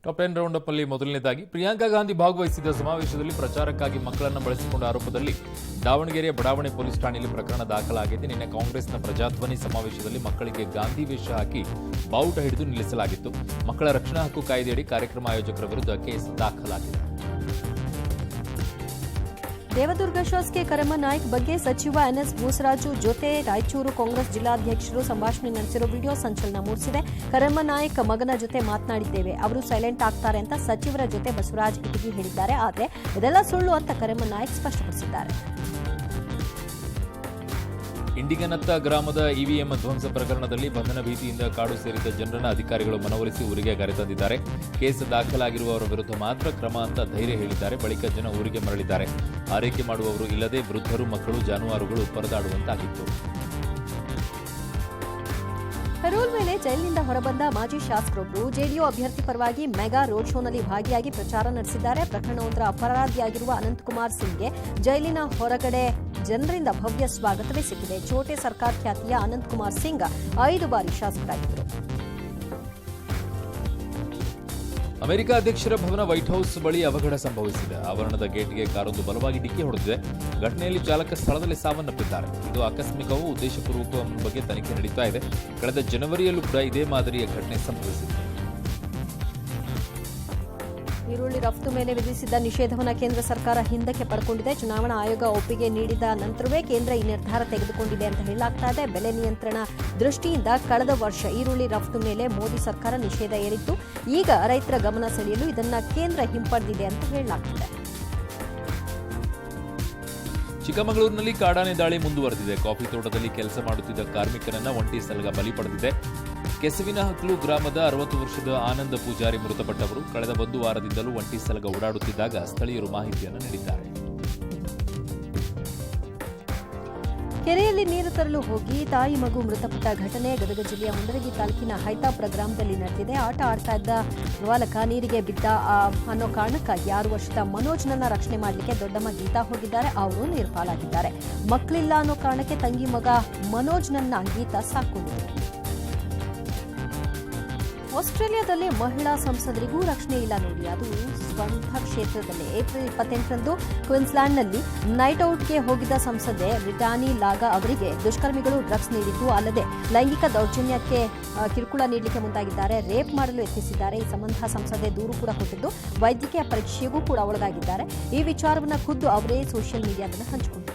Top 10 round up ಅಲ್ಲಿ ಮೊದಲನೇದಾಗಿ ಪ್ರಿಯಾಂಕಾ ಗಾಂಧಿ ಭಾಗವಹಿಸಿದ ಸಮಾವೇಶದಲ್ಲಿ ಪ್ರಚಾರಕ್ಕಾಗಿ ಮಕ್ಕಳನ್ನು ಬಳಸಿಕೊಂಡ ಆರೋಪದಲ್ಲಿ ದಾವಣಗೆರೆಯ ಬಡಾವಣೆ ಪೊಲೀಸ್ ಠಾಣೆಯಲ್ಲಿ ಪ್ರಕರಣ ದಾಖಲಾಗಿದೆ. ನಿನ್ನೆ ಕಾಂಗ್ರೆಸ್ನ ಪ್ರಜಾಧ್ವನಿ ಸಮಾವೇಶದಲ್ಲಿ ಮಕ್ಕಳಿಗೆ ಗಾಂಧಿ ವೇಷ ಹಾಕಿ ಬಾವುಟ ಹಿಡಿದು ನಿಲ್ಲಿಸಲಾಗಿತ್ತು. ಮಕ್ಕಳ ರಕ್ಷಣಾ ಹಕ್ಕು ಕಾಯ್ದೆಯಡಿ ಕಾರ್ಯಕ್ರಮ ಆಯೋಜಕರ ವಿರುದ್ಧ ಕೇಸ್ ದಾಖಲಾಗಿದೆ. ದೇವದುರ್ಗ ಶಾಸಕ ಕರೆಮ್ಮ ನಾಯ್ಕ್ ಬಗ್ಗೆ ಸಚಿವ ಎನ್ಎಸ್ ಬೋಸರಾಜು ಜೊತೆ ರಾಯಚೂರು ಕಾಂಗ್ರೆಸ್ ಜಿಲ್ಲಾಧ್ಯಕ್ಷರು ಸಂಭಾಷಣೆ ನಡೆಸಿರೋ ವಿಡಿಯೋ ಸಂಚಲನ ಮೂಡಿಸಿದೆ. ಕರೆಮ್ಮ ನಾಯ್ಕ್ ಮಗನ ಜೊತೆ ಮಾತನಾಡಿದ್ದೇವೆ, ಅವರು ಸೈಲೆಂಟ್ ಆಗ್ತಾರೆ ಅಂತ ಸಚಿವರ ಜೊತೆ ಬಸವರಾಜ್ ಇಟಗಿ ಹೇಳಿದ್ದಾರೆ. ಆದರೆ ಇದೆಲ್ಲ ಸುಳ್ಳು ಅಂತ ಕರೆಮ್ಮ ನಾಯ್ಕ್ ಸ್ಪಷ್ಟಪಡಿಸಿದ್ದಾರೆ. ಇಂಡಿಗನತ್ತ ಗ್ರಾಮದ ಇವಿಎಂ ಧ್ವಂಸ ಪ್ರಕರಣದಲ್ಲಿ ಬಂಧನ ಭೀತಿಯಿಂದ ಕಾಡು ಸೇರಿದ ಜನರನ್ನ ಅಧಿಕಾರಿಗಳು ಮನವೊಲಿಸಿ ಊರಿಗೆ ಕರೆತಂದಿದ್ದಾರೆ. ಕೇಸ್ ದಾಖಲಾಗಿರುವವರ ವಿರುದ್ಧ ಮಾತ್ರ ಕ್ರಮ ಅಂತ ಧೈರ್ಯ ಹೇಳಿದ್ದಾರೆ. ಬಳಿಕ ಜನ ಊರಿಗೆ ಮರಳಿದ್ದಾರೆ. ಆರೈಕೆ ಮಾಡುವವರು ಇಲ್ಲದೆ ವೃದ್ಧರು, ಮಕ್ಕಳು, ಜಾನುವಾರುಗಳು ಪರದಾಡುವಂತಾಗಿತ್ತು. ಪೆರೋಲ್ ಮೇಲೆ ಜೈಲಿನಿಂದ ಹೊರಬಂದ ಮಾಜಿ ಶಾಸಕರೊಬ್ಬರು ಜೆಡಿಯು ಅಭ್ಯರ್ಥಿ ಪರವಾಗಿ ಮೆಗಾ ರೋಡ್ ಶೋನಲ್ಲಿ ಭಾಗಿಯಾಗಿ ಪ್ರಚಾರ ನಡೆಸಿದ್ದಾರೆ. ಪ್ರಕರಣವೊಂದರ ಅಪರಾಧಿಯಾಗಿರುವ ಅನಂತಕುಮಾರ್ ಸಿಂಗ್ಗೆ ಜೈಲಿನ ಹೊರಗಡೆ ಜನರಿಂದ ಭವ್ಯ ಸ್ವಾಗತವೇ ಸಿಕ್ಕಿದೆ. ಛೋಟೆ ಸರ್ಕಾರ್ ಖ್ಯಾತಿಯ ಅನಂತಕುಮಾರ್ ಸಿಂಗ್ 5 ಬಾರಿ ಶಾಸಕರಾಗಿದ್ದರು. ಅಮೆರಿಕ ಅಧ್ಯಕ್ಷರ ಭವನ ವೈಟ್ ಹೌಸ್ ಬಳಿ ಅವಘಡ ಸಂಭವಿಸಿದೆ. ಆವರಣದ ಗೇಟ್ಗೆ ಕಾರೊಂದು ಬಲವಾಗಿ ಡಿಕ್ಕಿ ಹೊಡೆದಿದೆ. ಘಟನೆಯಲ್ಲಿ ಚಾಲಕ ಸ್ಥಳದಲ್ಲಿ ಸಾವನ್ನಪ್ಪಿದ್ದಾರೆ. ಇದು ಆಕಸ್ಮಿಕವೂ ಉದ್ದೇಶಪೂರ್ವಕವೂ ಅನ್ನೋ ಬಗ್ಗೆ ತನಿಖೆ ನಡೀತಾ ಇದೆ. ಕಳೆದ ಜನವರಿಯಲ್ಲೂ ಕೂಡ ಇದೇ ಮಾದರಿಯ ಘಟನೆ ಸಂಭವಿಸಿದೆ. ಈರುಳ್ಳಿ ರಫ್ತು ಮೇಲೆ ವಿಧಿಸಿದ್ದ ನಿಷೇಧವನ್ನು ಕೇಂದ್ರ ಸರ್ಕಾರ ಹಿಂದಕ್ಕೆ ಪಡ್ಕೊಂಡಿದೆ. ಚುನಾವಣಾ ಆಯೋಗ ಒಪ್ಪಿಗೆ ನೀಡಿದ ನಂತರವೇ ಕೇಂದ್ರ ಈ ನಿರ್ಧಾರ ತೆಗೆದುಕೊಂಡಿದೆ ಅಂತ ಹೇಳಲಾಗ್ತಾ ಇದೆ. ಬೆಲೆ ನಿಯಂತ್ರಣ ದೃಷ್ಟಿಯಿಂದ ಕಳೆದ ವರ್ಷ ಈರುಳ್ಳಿ ರಫ್ತು ಮೇಲೆ ಮೋದಿ ಸರ್ಕಾರ ನಿಷೇಧ ಹೇರಿತ್ತು. ಈಗ ರೈತರ ಗಮನ ಸೆಳೆಯಲು ಇದನ್ನ ಕೇಂದ್ರ ಹಿಂಪಡೆದಿದೆ ಅಂತ ಹೇಳಲಾಗ್ತಿದೆ. ಚಿಕ್ಕಮಗಳೂರಿನಲ್ಲಿ ಕಾಡಾನೆ ದಾಳಿ ಮುಂದುವರೆದಿದೆ. ಕಾಫಿ ತೋಟದಲ್ಲಿ ಕೆಲಸ ಮಾಡುತ್ತಿದ್ದ ಕಾರ್ಮಿಕರನ್ನ ಒಂಟಿ ಸಲಗ ಬಲಿ ಪಡೆದಿದೆ. ಕೆಸವಿನ ಹಕ್ಲು ಗ್ರಾಮದ 60 ವರ್ಷದ ಆನಂದ ಪೂಜಾರಿ ಮೃತಪಟ್ಟವರು. ಕಳೆದ 1 ವಾರದಿಂದಲೂ ಒಂಟಿ ಸಲಗ ಓಡಾಡುತ್ತಿದ್ದಾಗ ಸ್ಥಳೀಯರು ಮಾಹಿತಿಯನ್ನು ನೀಡಿದ್ದಾರೆ. ಕೆರೆಯಲ್ಲಿ ನೀರು ತರಲು ಹೋಗಿ ತಾಯಿ ಮಗು ಮೃತಪಟ್ಟ ಘಟನೆ ಗದಗ ಜಿಲ್ಲೆಯ ಮುಂಡರಗಿ ತಾಲೂಕಿನ ಹೈತಾಪುರ ಗ್ರಾಮದಲ್ಲಿ ನಡೆದಿದೆ. ಆಟ ಆಡ್ತಾ ಇದ್ದ ಬಾಲಕ ನೀರಿಗೆ ಬಿದ್ದ ಅನ್ನೋ ಕಾರಣಕ್ಕಾಗಿ 6 ವರ್ಷದ ಮನೋಜ್ನನ್ನ ರಕ್ಷಣೆ ಮಾಡಲಿಕ್ಕೆ ದೊಡ್ಡಮ್ಮ ಗೀತಾ ಹೋಗಿದ್ದಾರೆ. ಅವರು ನೀರು ಪಾಲಾಗಿದ್ದಾರೆ. ಮಕ್ಕಳಿಲ್ಲ ಅನ್ನೋ ಕಾರಣಕ್ಕೆ ತಂಗಿ ಮಗ ಮನೋಜ್ನನ್ನ ಗೀತಾ ಸಾಕೊಂಡಿದ್ರು. ಆಸ್ಟ್ರೇಲಿಯಾದಲ್ಲಿ ಮಹಿಳಾ ಸಂಸದರಿಗೂ ರಕ್ಷಣೆ ಇಲ್ಲ ನೋಡಿ. ಅದು ಸ್ವಂತ ಕ್ಷೇತ್ರದಲ್ಲಿ ಏಪ್ರಿಲ್ 28ರಂದು ಕ್ವೀನ್ಸ್ಲ್ಯಾಂಡ್ನಲ್ಲಿ ನೈಟ್ ಔಟ್ಗೆ ಹೋಗಿದ್ದ ಸಂಸದೆ ಬ್ರಿಟಾನಿ ಲಾಗಾ ಅವರಿಗೆ ದುಷ್ಕರ್ಮಿಗಳು ಡ್ರಗ್ಸ್ ನೀಡಿದ್ದು ಅಲ್ಲದೆ ಲೈಂಗಿಕ ದೌರ್ಜನ್ಯಕ್ಕೆ ಕಿರುಕುಳ ನೀಡಲಿಕ್ಕೆ ಮುಂದಾಗಿದ್ದಾರೆ. ರೇಪ್ ಮಾಡಲು ಯತ್ನಿಸಿದ್ದಾರೆ. ಈ ಸಂಬಂಧ ಸಂಸದೆ ದೂರು ಕೂಡ ಕೊಟ್ಟಿದ್ದು ವೈದ್ಯಕೀಯ ಪರೀಕ್ಷೆಗೂ ಕೂಡ ಒಳಗಾಗಿದ್ದಾರೆ. ಈ ವಿಚಾರವನ್ನು ಖುದ್ದು ಅವರೇ ಸೋಷಿಯಲ್ ಮೀಡಿಯಾದಲ್ಲಿ ಹಂಚಿಕೊಂಡಿದ್ದಾರೆ.